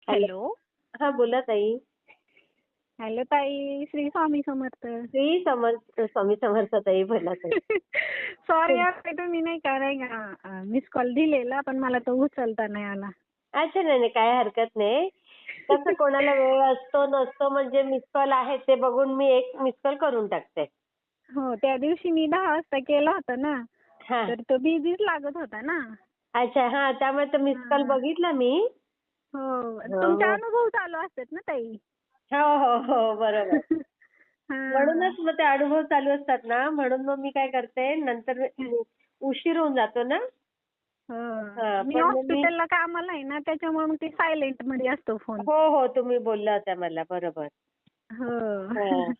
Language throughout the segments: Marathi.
हॅलो. हॅलो. हा, बोला ताई. हॅलो ताई. श्री स्वामी समर्थ. श्री समर्थ, स्वामी समर्थ ताई, बोला ताई. सॉरी यार, ते तुम्ही नाही का मिस कॉल दिलेला पण मला तो उचलता नाही आला. अच्छा, नाही नाही, काय हरकत नाही. कसं कोणाला वेळ असतो नसतो, म्हणजे मिस कॉल आहे ते बघून मी एक मिस कॉल करून टाकते. हो, त्या दिवशी मी 10 वाजता केला होता ना, हा. तर तो बिझीच लागत होता ना. अच्छा, हा, त्यामुळे तो मिस कॉल हा. बघितला मी. हो, हो तुमचे हो अनुभव चालू असतात ना ताई. हो हो हो, बरोबर. हा. म्हणूनच मग ते अनुभव चालू असतात ना, म्हणून मग मी काय करते, नंतर उशीर होऊन जातो ना. हो, हा, मी पण मग मी. हॉस्पिटलला कामाला आहे ना, त्याच्यामुळे मग ते सायलेंट मध्ये असतो फोन. हो हो, तुम्ही बोलला होत्या मला, बरोबर. हो. हा.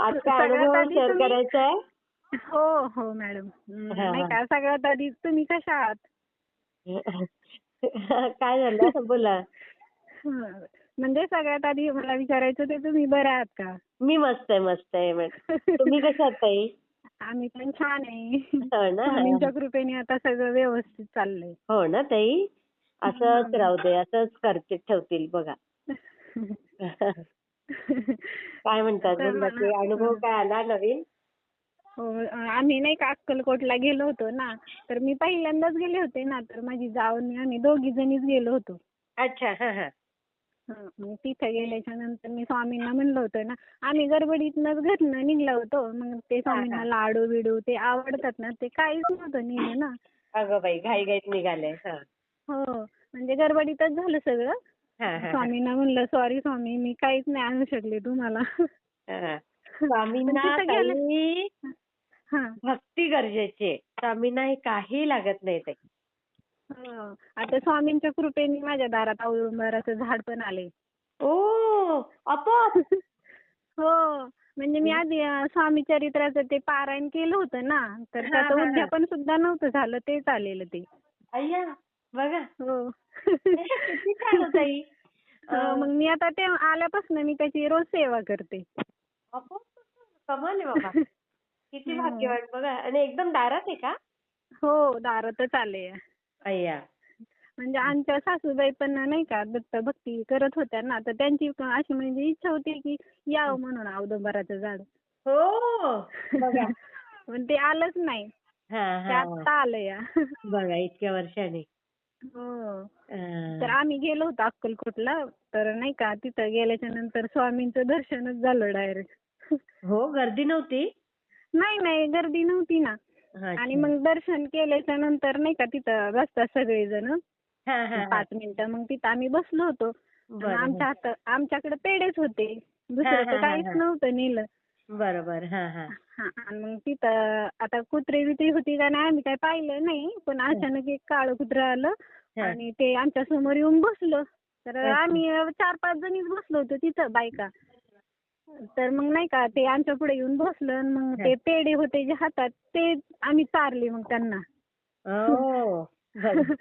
आज काय सगळ्यात अनुभव आधी शेअर तुम्ही. करायचा आहे? हो हो मॅडम. हा नाही हा. का, सगळ्यात आधी तुम्ही कशा आहात? काय झालं, बोला. हं. म्हणजे सगळ्यात आधी मला विचारायचं ते तुम्ही बरे आहात का? मी मस्त आहे, मस्त आहे मॅडम. तुम्ही कशा आहात ताई? आम्ही पण छान आहे. हो ना. स्वामींच्या कृपेने आता सगळं व्यवस्थित चाललंय. हो ना ताई. असंच हं. राहू दे, असंच करते ठेवतील बघा. काय म्हणतात, तर बोला मला की अनुभव काय आला नवीन? हो, आम्ही नाही का अक्कलकोटला गेलो होतो ना, तर मी पहिल्यांदाच गेले होते ना, तर माझी जाऊ आणि आम्ही दोघी जणीच गेलो होतो. अच्छा, हा हा. हं, मग तिथे गेल्याच्या नंतर मी स्वामींना म्हणलं होतं ना, आम्ही गडबडीतनंच घरनं निघलो होतो. मग ते हा हा. स्वामींना लाडू बिडू ते आवडतात ना, ते काहीच नव्हतं नेलं ना. अगं बाई, घाईघाईत निघाले. हा हो, म्हणजे गडबडीतच झालं सगळं. हा हा हा. स्वामींना म्हणलं, सॉरी स्वामी, मी काहीच नाही आणू शकले तुम्हाला. हा. पण स्वामींना तिथं गेलं. ताई हां. भक्ती गरजेची आहे. स्वामींना हे काही लागत नाही ताई. हो. आता स्वामींच्या कृपेने माझ्या दारात औदुंबराचं झाड पण आले. ओ, आपोआप. हो. म्हणजे मी आधी स्वामी चरित्राचं ते पारायण केलं होतं ना, तर हा त्याचं हा हा. उद्यापन सुद्धा नव्हतं झालं, तेच आलेलं ते. अय्या, बघा. हो. किती छान हो ताई. हो, मग मी आता ते आल्यापासून मी त्याची रोज सेवा करते. आपोआप कमाल आहे बाबा. किती हं. भाग्यवान बघा. आणि एकदम दारात आहे का? हो, दारातच आले. अय्या. म्हणजे आमच्या सासूबाई पण नाही का दत्त भक्ती करत होत्या ना, तर त्यांची अशी म्हणजे इच्छा होती की यावं म्हणून औदुंबराचं झाड. हो, बघा. पण ते आलंच नाही. हा ते हा. आत्ता आलं या. बघा, इतक्या वर्षांनी. हो. तर अं, आम्ही गेलो होतो अक्कलकोटला. तर नाही का तिथं गेल्याच्या नंतर स्वामींचं दर्शनच झालं डायरेक्ट. हो, गर्दी नव्हती? नाही नाही, गर्दी नव्हती ना. आणि अच्छा. मग दर्शन केल्याच्या नंतर नाही का तिथं बसतात सगळेजण हा हा हा. 5 मिनिटं. मग तिथं आम्ही बसलो होतो. आणि बरं. आमच्याकडे पेढेच होते. हा दुसरं तर हा हा काहीच हा. नव्हतं नेलं. बरोबर. हा हा. हां. आणि मग तिथं आता कुत्री-बित्री होती का नाही आम्ही काही पाहिलं नाही. पण अचानक एक काळं कुत्रं आलं हा. आणि ते आमच्या समोर येऊन बसलं. तर अच्छा. आम्ही 4-5 जणीच बसलो होतो तिथं बायका. तर मग नाही का ते आमच्या पुढे येऊन बसलं आणि मग हा. ते पेढे होते जे हातात ते आम्ही चारले मग त्यांना. ओ, बघा.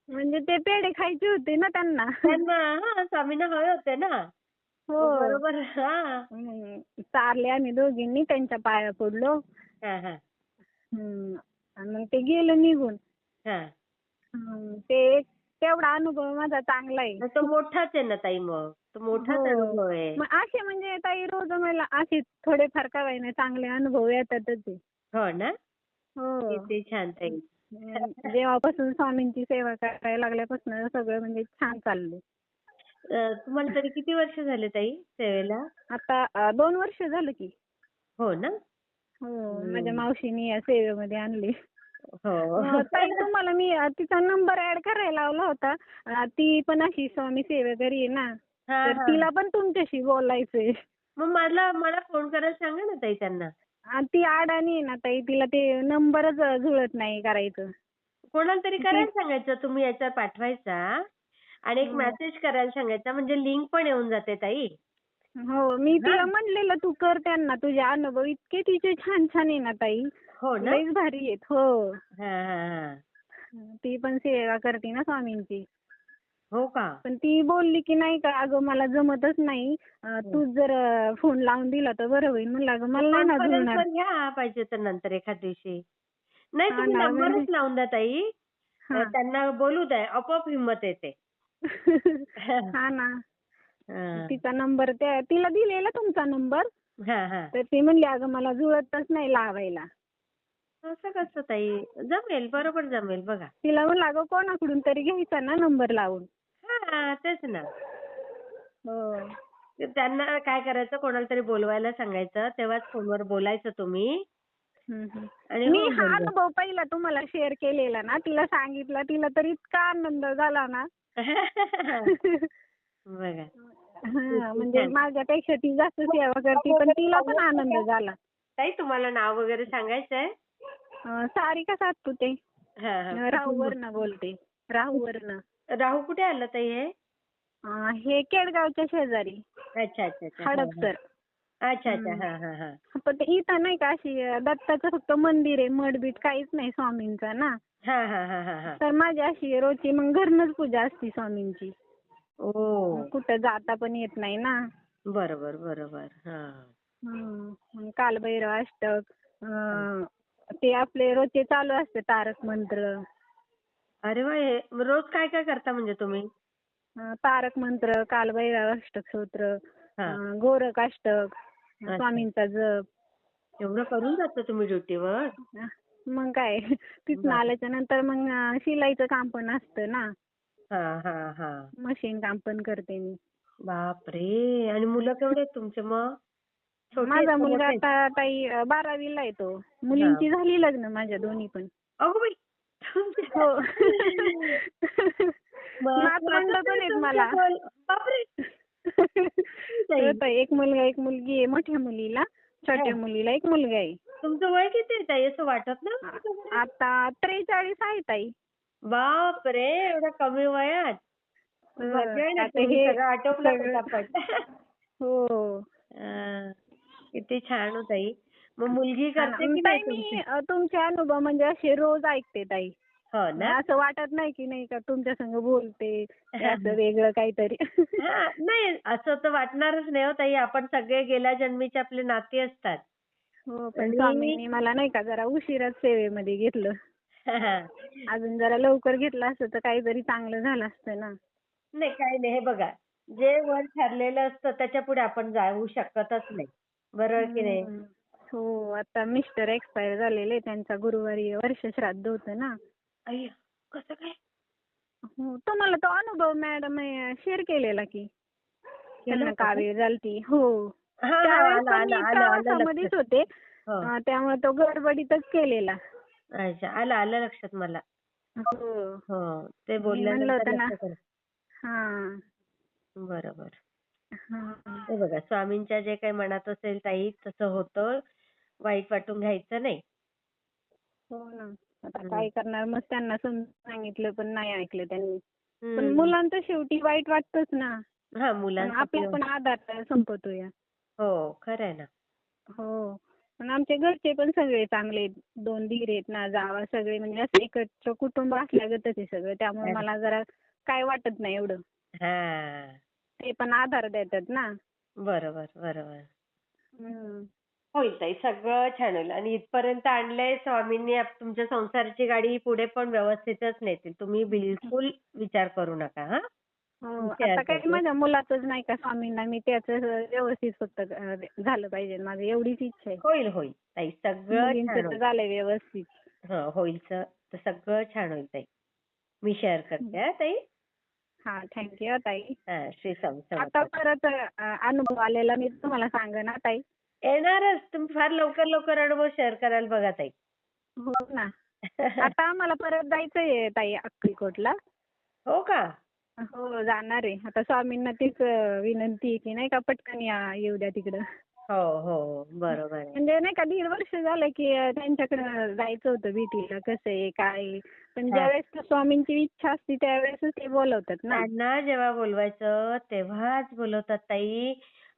म्हणजे ते पेढे खायचे होते ना त्यांना. त्यांना, हा, स्वामींना हवे होते ना. हो. बरोबर. हा चारले आम्ही दोघींनी, त्यांच्या पाया पडलो. हा हा आणि मग ते गेलं निघून. हा. ते एक तेवढा अनुभव माझा चांगला आहे. मग तो मोठाच आहे ना ताई, मग तो मोठाच हो. अनुभव आहे. मग असे म्हणजे ताई रोज मला असे थोडेफार का होईना चांगले अनुभव येतातच आहे. हो ना. हो. किती छान ताई. जेव्हापासून स्वामींची सेवा करायला लागल्यापासून सगळं म्हणजे छान चाललंय. तुम्हाला तरी किती वर्ष झाले ताई सेवेला? आता 2 वर्ष झालं की. हो ना. हो. माझ्या हम्म. मावशीने या सेवेमध्ये आणली. हो. ताई तुम्हाला मी तिचा नंबर ऍड करायला लावला होता. ती पण अशी स्वामी सेवेकरी आहे ना, हा तर हा. तिला पण तुमच्याशी बोलायचंय. मग मला मला फोन करायला सांगा ना ताई त्यांना. ती अडाणी आहे ना ताई, तिला ते नंबरच जुळत नाही करायचं. कोणाला तरी ती. करायला सांगायचं, तुम्ही याच्यावर पाठवायचा आणि एक हो. मेसेज करायला सांगायचा, म्हणजे लिंक पण येऊन जाते ताई. हो, मी हा. तिला म्हणलेलं तू कर त्यांना तुझे अनुभव इतके तिचे छान छान आहे ना ताई, हो ना. लईच भारी आहेत. हो. हा हा हा. ती पण सेवा करते ना स्वामींची. हो का. पण ती बोलली की नाही का अगं मला जमतच नाही, तू जर फोन लावून दिला तर बरं होईल. म्हणलं अगं मग मला नाही ना जुळणार. कॉन्फरन्सवर घ्या पाहिजे तर नंतर एखाद दिवशी. नाही, हा तुम्ही ना म्हणजे. नंबरच लावून द्या ताई. हा. त्यांना बोलू द्या, आपोआप हिंमत येते. हा ना. हा तिचा नंबर तिला दिलेला तुमचा नंबर. हा हा. तर ती म्हणली अगं मला जुळतच नाही लावायला. असं कसं ताई? जमेल, बरोबर जमेल बघा. तिला म्हणलं अगं कोणाकडून तरी घ्यायचा ना नंबर लावून. हा तेच ना. हो. त्यांना काय करायचं, कोणाला तरी बोलवायला सांगायचं, तेव्हाच फोनवर बोलायचं तुम्ही आणि मी होऊन हा जाईल. अनुभव पहिला तुम्हाला शेअर केलेला ना, तिला सांगितलं, तिला तर इतका आनंद झाला ना. बघा. हा किती म्हणजे छान. माझ्यापेक्षा ती जास्त सेवा करते, पण तिला पण आनंद झाला. ताई तुम्हाला नाव वगैरे सांगायचंय? सारिका सातपुते. हा हा. राहूवरनं बोलते. राहूवरनं. राहू कुठे आलं ताई हे? हे केडगावच्या शेजारी. अच्छा अच्छा अच्छा. हा, हडपसर. हा. अच्छा अच्छा. हा हा हा. पण ते इथं नाही का अशी दत्ताचं फक्त मंदिर आहे, मठबीट काहीच नाही स्वामींचं ना. हा हा हा हा हा. तर माझी अशी रोजची मग घरनच पूजा असते स्वामींची. ओ. कुठं जाता पण येत नाही ना. बरोबर बरोबर. हा. मग कालभैरव अष्टक, ते आपले रोजचे चालू असते तारक मंत्र. अरे वा, हे रोज काय काय करता म्हणजे तुम्ही? तारक मंत्र, कालभैरव अष्टक स्तोत्र, हा. गोरख अष्टक, अच्छा. स्वामींचा जप. एवढं करून जाता तुम्ही ड्युटीवर? मग काय तिथनं आल्याच्या नंतर मग शिलाईचं काम पण असतं ना. हा हा हा. मशीन काम पण करते मी. बापरे. आणि मुलं केवढे आहेत तुमचे मग? छोटे आहेत माझा का मुलगा मोठे आहेत? आता ताई 12वीला आहे तो. हा. मुलींची झाली लग्न माझ्या दोन्ही पण. अगो बाई. हो. महत्वाचं नातवंड तर पण आहेत तुमचं मला. बापरे. हो ताई, एक मुलगा एक मुलगी आहे मोठ्या मुलीला. छोट्या मुलीला एक मुलगा आहे. तुमचं वय किती आहे ताई? असं वाटत ना. आता 43 आहे ताई. बापरे, एवढ्या कमी वयात. मजा आहे ना, आता तुम्ही हे सगळं आटोपलं सगळं. पटापट. हो. किती छान हो ताई. मग मुलगी हा ना. करते की नाही ताई तुमची? मी तुमचे अनुभव म्हणजे असे रोज ऐकते ताई. हो ना. असं वाटत नाही की नाही का तुमच्या संग बोलते ते असं वेगळं काहीतरी. हा, नाही असं तर वाटणारच नाही हो ताई. आपण सगळे गेल्या जन्मीचे आपले नाती असतात. हो, पण आणि स्वामींनी मला नाही का जरा उशिराच सेवेमध्ये घेतलं. अजून जरा लवकर घेतलं असतं तर काहीतरी चांगलं झालं असतं ना. नाही काही नाही. हे बघा, जे वर ठरलेलं असतं त्याच्या पुढे आपण जाऊ शकतच नाही. बरोबर की नाही? हो, आता मिस्टर एक्सपायर झालेले, त्यांचा गुरुवारी वर्षश्राद्ध होतं ना. अय्या, कसं काय? हो, तुम्हाला तो अनुभव मॅडम शेअर केलेला की. केलं त्यांना होतं का? कावीळ झालती. हो. हा हा. त्यावेळेस आलं पण आलं मी आलं आलं प्रवासामध्येच लक्षात. होते. हो. त्यामुळे तो गडबडीतच केलेला. अच्छा, आलं आलं लक्षात मला. हो. हो, ते मी म्हणलं बोलल्यानंतर होतं ना. लक्षात आलं. हां. बरोबर. हां. हे बघा, स्वामींच्या जे काही मनात असेल ताई तसं होतं. वाईट वाटून घ्यायचं नाही. हो ना. आता काय करणार, मग त्यांना समजून सांगितलं पण नाही ऐकलं त्यांनी. पण हम्म. मुलांचं शेवटी वाईट वाटतंच ना. हा, पण मुलांसाठी. आपला पण आधार संपतोय. हो, खरं आहे ना. हो. पण आमच्या घरचे पण सगळे चांगले आहेत. 2 दीर आहेत ना, जावा सगळे म्हणजे असं एकत्र कुटुंब असल्यागतच आहे सगळं. त्यामुळे मला जरा काय वाटत नाही एवढं. हा. ते पण आधार देतात ना. बरोबर बरोबर. हं. होईल ताई, सगळं छान होईल. आणि इथपर्यंत आणलंय स्वामींनी तुमच्या संसाराची गाडी पुढे पण व्यवस्थितच नेतील. तुम्ही बिलकुल विचार करू नका. हा. हो. शेअर आता काही करते. माझ्या मुलाचंच नाही का स्वामींना मी त्याचं व्यवस्थित फक्त झालं पाहिजे. माझी एवढीच इच्छा आहे. होईल होईल ताई, सगळं मुलींचं छान तर होईल. झालंय व्यवस्थित. होईल तर सगळं छान होईल ताई. मी शेअर करते हा ताई. हां, थँक्यू ताई. श्री स्वामी आता समर्थ. परत अनुभव आलेला मी तुम्हाला सांगेन हा ताई. येणारच. तुम्ही फार लवकर लवकर अनुभव शेअर कराल बघा ताई. हो ना. आता आम्हाला परत जायचंय ताई अक्कलकोटला. हो का? हो, जाणार आहे. आता स्वामींना तीच विनंती आहे की नाही का पटकन येऊ द्या तिकडं. हो हो, बरोबर आहे. म्हणजे नाही का 1.5 वर्ष झालं की त्यांच्याकडं जायचं होतं भेटीला. कसं आहे, काय आहे. पण ज्यावेळेस स्वामींची इच्छा असते त्यावेळेसच ते बोलवतात ना. त्यांना जेव्हा बोलवायचं तेव्हाच बोलवतात ताई.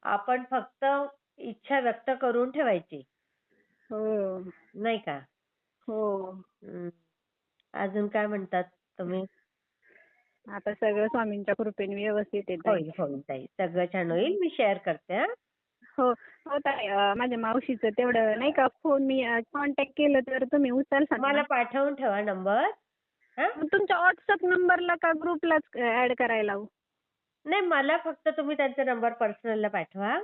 आपण फक्त इच्छा व्यक्त करून ठेवायची. हो. नाही का? हो. अजून काय म्हणतात तुम्ही? आता सगळं स्वामींच्या कृपेने व्यवस्थित आहे ताई. होईल होईल ताई, सगळं छान होईल. मी शेअर करते हा. हो. हो ताई, माझ्या मावशीचं तेवढं नाही का फोन मी कॉन्टॅक्ट केलं तर तुम्ही उचलसाल ना? मला पाठवून ठेवा नंबर. हा? मग तुमच्या व्हॉट्सअप नंबरला का ग्रुपलाच ऍड करायला लावू? नाही, मला फक्त तुम्ही त्यांचा नंबर पर्सनलला पाठवा.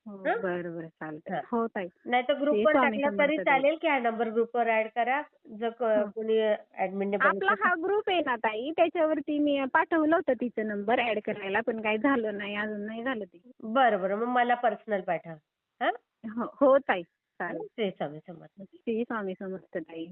हो, हा? बरं बरं चालतंय. हा. हो ताई. नाही तर श्री ग्रुपवर स्वामी टाकला तरी समर्थ ताई. चालेल की हा नंबर ग्रुपवर ऍड करा. जर हो. कोणी ऍडमिनने आपला बघितलं हा ग्रुप आहे ना ताई, त्याच्यावरती मी पाठवलं होतं तिचा नंबर ऍड करायला, पण काही झालं नाही, अजून नाही झालं ते. बरं बरं, मग मला पर्सनल पाठवा. हा? हो हो ताई, चालेल. श्री स्वामी समर्थ. श्री स्वामी समर्थ ताई.